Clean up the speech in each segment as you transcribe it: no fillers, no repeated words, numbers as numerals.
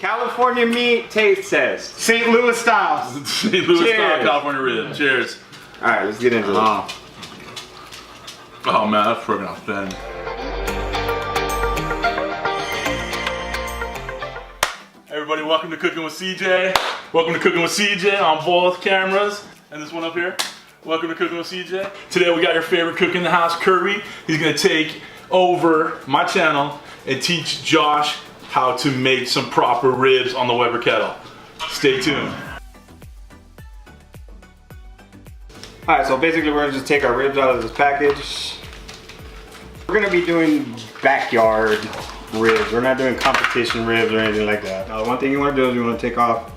California meat taste test. St. Louis styles. St. Louis style California rib. Cheers. All right, let's get into it. Oh man, that's freaking outstanding. Everybody, welcome to Cooking with CJ. Welcome to Cooking with CJ on both cameras. And this one up here. Welcome to Cooking with CJ. Today we got your favorite cook in the house, Kirby. He's gonna take over my channel and teach Josh how to make some proper ribs on the Weber Kettle. Stay tuned. All right, so basically we're gonna just take our ribs out of this package. We're gonna be doing backyard ribs. We're not doing competition ribs or anything like that. Now, one thing you wanna do is you wanna take off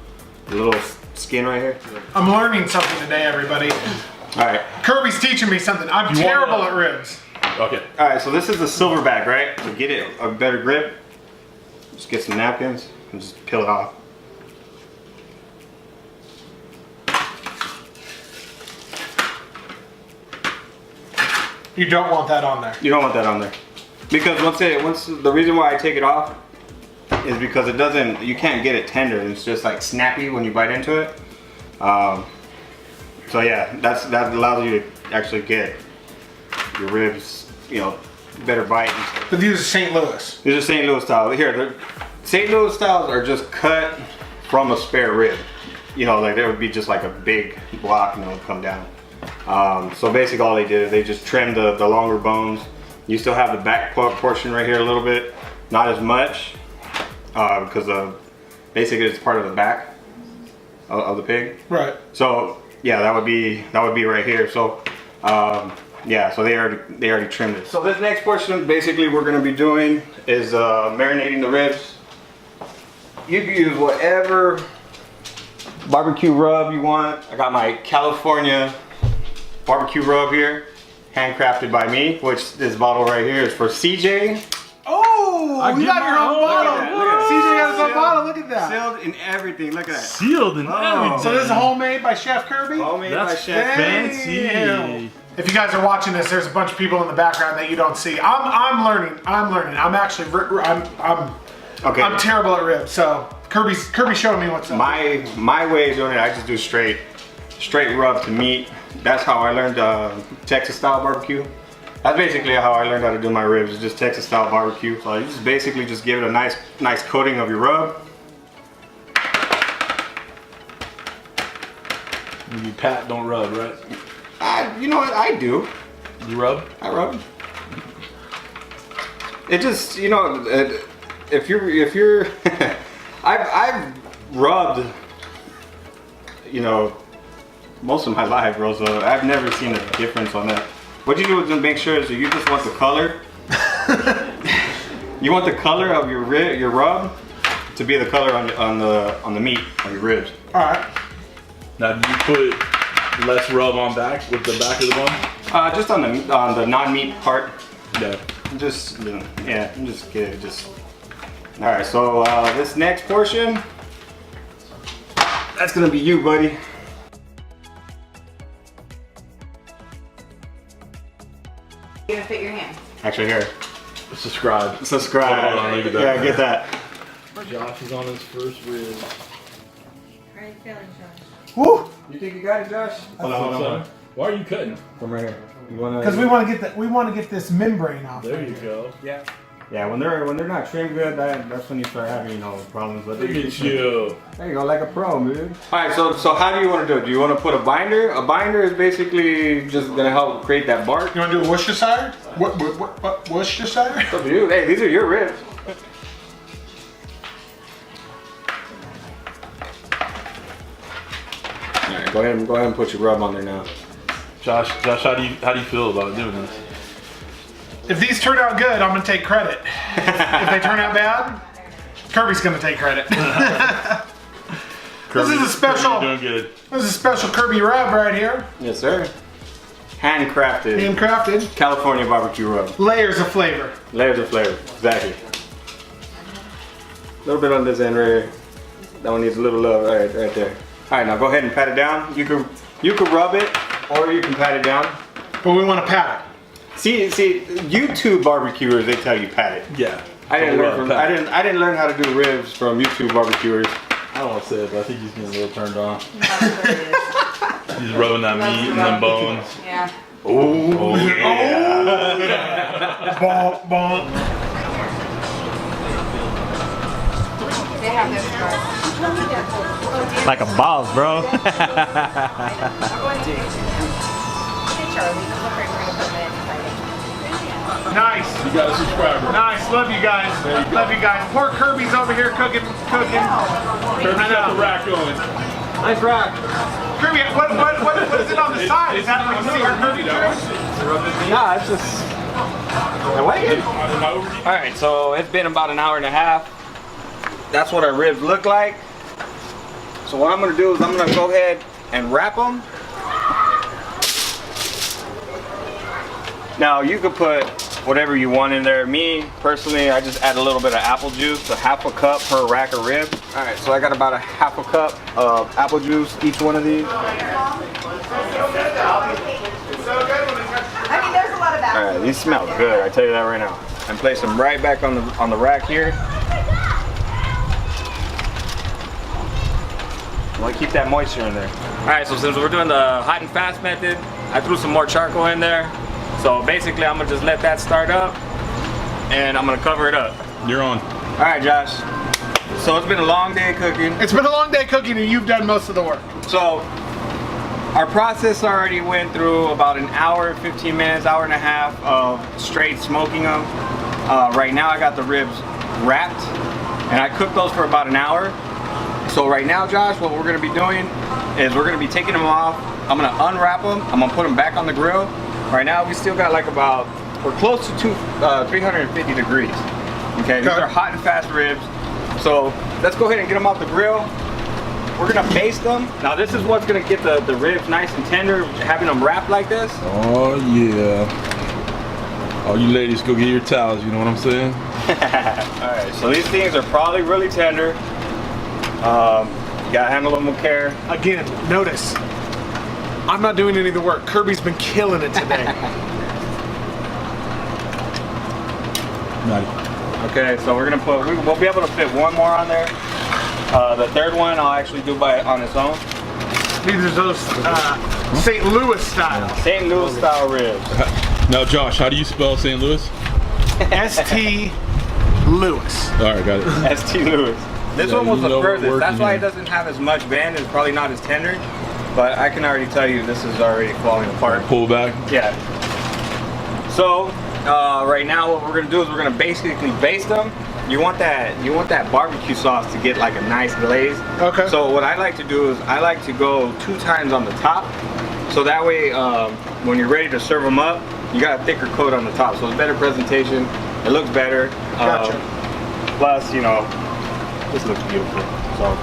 the little skin right here. I'm learning something today, everybody. All right. Kirby's teaching me something. I'm terrible at ribs. Okay. All right, so this is the silverback, right? To get it a better grip, just get some napkins and just peel it off. You don't want that on there. You don't want that on there. Because the reason why I take it off is because you can't get it tender. It's just like snappy when you bite into it. So yeah, that allows you to actually get your ribs, you know, better bite and stuff. But these are St. Louis. These are St. Louis style. Here, the St. Louis styles are just cut from a spare rib. You know, like there would be just like a big block and it would come down. So basically all they did is they just trimmed the longer bones. You still have the back portion right here a little bit, not as much, because basically it's part of the back of the pig. Right. So yeah, that would be right here. So yeah, so they already trimmed it. So this next portion, basically, we're gonna be doing is marinating the ribs. You can use whatever barbecue rub you want. I got my California barbecue rub here, handcrafted by me. Which this bottle right here is for CJ. Oh, you got your own bottle. Look at that. CJ got his own bottle. Look at that. Sealed in everything. Look at that. Sealed and everything. So this is homemade by Chef Kirby? Homemade by That's Chef. fancy. If you guys are watching this, there's a bunch of people in the background that you don't see. I'm learning. I'm actually Okay. I'm terrible at ribs. So Kirby's showing me what's up. My way of doing it, I just do straight rub to meat. That's how I learned Texas style barbecue. That's basically how I learned how to do my ribs. It's just Texas style barbecue. So you just basically just give it a nice coating of your rub. You pat, don't rub, right? You know what I do? You rub? I rub. It just, you know, if you're I've rubbed, you know, most of my life, bro, so I've never seen a difference on that. What you do is to make sure is you just want the color. You want the color of your rub to be the color on the meat on your ribs. All right. Now, do you put less rub on back with the back of the bone? Just on the non-meat part. Yeah. Just yeah, I'm just kidding. All right. So this next portion, that's gonna be you, buddy. You're gonna fit your hand. Actually, here. Subscribe. Subscribe. Hold on, look at that. Yeah, get that. Josh is on his first rib. How are you feeling, Josh? Woo! You think you got it, Josh? Hold on. Why are you cutting? Come right here. You wanna? Because we want to get this membrane off. There you go. Yeah. Yeah, when they're not trimmed good, that's when you start having, you know, problems. But Look at you. There you go, like a pro, dude. All right, so how do you want to do it? Do you want to put a binder? A binder is basically just gonna help create that bark. You want to do a Worcestershire? What Worcestershire? It's up to you. Hey, these are your ribs. All right, go ahead and put your rub on there now. Josh, how do you feel about doing this? If these turn out good, I'm gonna take credit. If they turn out bad, Kirby's gonna take credit. Kirby, this is a special. Kirby, you're doing good. This is a special Kirby rub right here. Yes, sir. Handcrafted. Handcrafted. California barbecue rub. Layers of flavor. Layers of flavor. Exactly. A little bit on this end right here. That one needs a little love. Right there. All right, now go ahead and pat it down. You can rub it, or you can pat it down. But we want to pat it. See, YouTube barbecuers, they tell you pat it. Yeah. I didn't learn how to do ribs from YouTube barbecuers. I don't want to say it, but I think he's getting a little turned on. No, He's rubbing that meat and them bones. yeah. Oh, yeah. Bonk, bonk. They have this card. Like a boss, bro. Hey, Charlie. I'm afraid we're going to put them in fighting. Nice. You got a subscriber. Nice. Love you guys. Love you guys. Poor Kirby's over here cooking. Kirby's got the rack going. Nice rack. Kirby, what is it on the side? Is that like secret Kirby trick? Nah, it's just. I like it. All right, so it's been about an hour and a half. That's what our ribs look like. So what I'm gonna do is I'm gonna go ahead and wrap them. Now you could put whatever you want in there. Me, personally, I just add a little bit of apple juice, so half a cup per rack of ribs. All right, so I got about a half a cup of apple juice, each one of these. I mean, there's a lot of All right, these smell good, I tell you that right now. And place them right back on the rack here. I want to keep that moisture in there. All right, so since we're doing the hot and fast method, I threw some more charcoal in there. So basically, I'm gonna just let that start up, and I'm gonna cover it up. You're on. All right, Josh. So it's been a long day cooking. It's been a long day cooking, and you've done most of the work. So our process already went through about an hour, 15 minutes, hour and a half of straight smoking them. Right now, I got the ribs wrapped, and I cooked those for about an hour. So right now, Josh, what we're gonna be doing is we're gonna be taking them off. I'm gonna unwrap them. I'm gonna put them back on the grill. Right now, we still got like we're close to 350 degrees. Okay, these are hot and fast ribs. So let's go ahead and get them off the grill. We're gonna baste them. Now this is what's gonna get the ribs nice and tender, having them wrapped like this. Oh, yeah. All you ladies, go get your towels, you know what I'm saying? All right, so these things are probably really tender. You gotta handle them with care. Again, notice, I'm not doing any of the work. Kirby's been killing it today. Okay, so we're gonna we'll be able to fit one more on there. The third one I'll actually do on its own. These are those St. Louis style. St. Louis style ribs. Now, Josh, how do you spell St. Louis? S.T. Louis. All right, got it. S.T. Louis. This one was the furthest. That's why it doesn't have as much bend. It's probably not as tender. But I can already tell you this is already falling apart. Pull back? Yeah. So right now what we're gonna do is we're gonna basically baste them. You want that barbecue sauce to get like a nice glaze. Okay. So what I like to do is I like to go 2 times on the top. So that way when you're ready to serve them up, you got a thicker coat on the top. So it's better presentation. It looks better. Gotcha. Plus, you know, this looks beautiful. So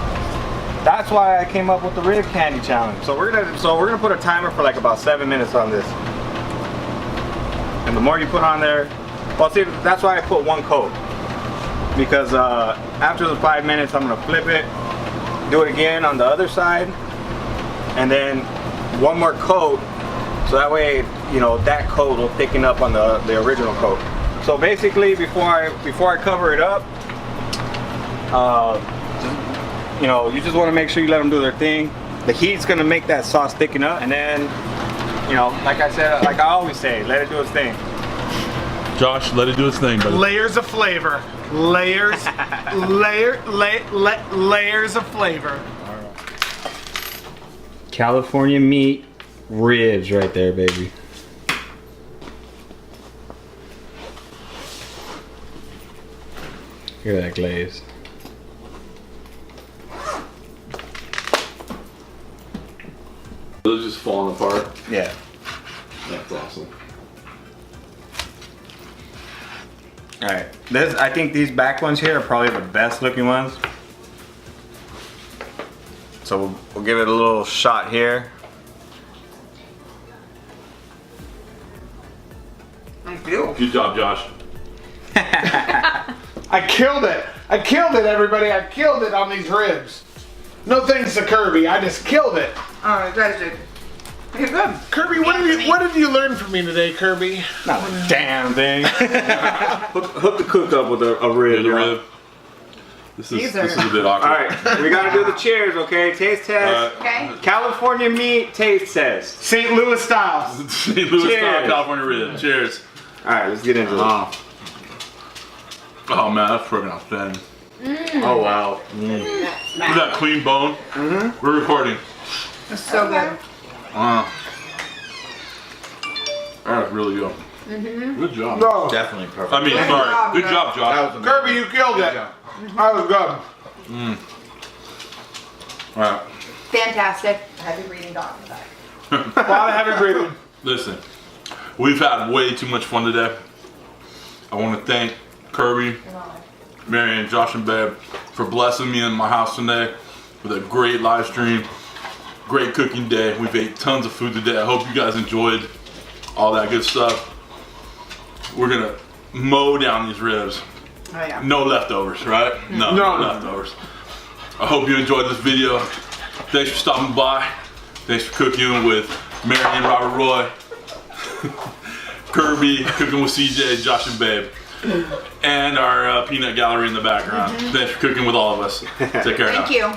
that's why I came up with the rib candy challenge. So we're gonna put a timer for like about 7 minutes on this. And the more you put on there, well, see, that's why I put 1 coat. Because after the 5 minutes, I'm gonna flip it, do it again on the other side, and then 1 more coat. So that way, you know, that coat will thicken up on the original coat. So basically, before I cover it up, you know, you just want to make sure you let them do their thing. The heat's gonna make that sauce thicken up, and then, you know, like I said, like I always say, let it do its thing. Josh, let it do its thing, buddy. Layers of flavor. Layers, layers of flavor. California meat ribs right there, baby. Look at that glaze. Those just falling apart. Yeah. That's awesome. All right. I think these back ones here are probably the best looking ones. So we'll give it a little shot here. Thank you. Good job, Josh. I killed it. I killed it, everybody. I killed it on these ribs. No thanks to Kirby. I just killed it. Oh, you guys did You're good. Kirby, what did you learn from me today, Kirby? Not a damn thing. hook the cook up with a rib. The y'all. rib. This is a bit awkward. All right, we gotta do the cheers, okay? Taste test. Okay. California meat taste test. St. Louis style. St. Louis style Cheers. California rib. Cheers. All right, let's get into it. Oh man, that's freaking outstanding. Oh wow. Look at that clean bone. We're recording. It's so good. That's really good. Good job. Bro, Definitely perfect. I mean, sorry. Good job, Josh. Kirby, you killed it. That was good. All right. Fantastic. Heavy breathing dog in the back. A lot of heavy breathing. Listen, we've had way too much fun today. I want to thank Kirby, Marion, Josh, and Babe for blessing me in my house today with a great live stream, great cooking day. We've ate tons of food today. I hope you guys enjoyed all that good stuff. We're gonna mow down these ribs. Oh yeah. No leftovers, right? No leftovers. I hope you enjoyed this video. Thanks for stopping by. Thanks for cooking with Marion, Robert Roy, Kirby, cooking with CJ, Josh, and Babe, and our peanut gallery in the background. Thanks for cooking with all of us. Take care now. Thank you.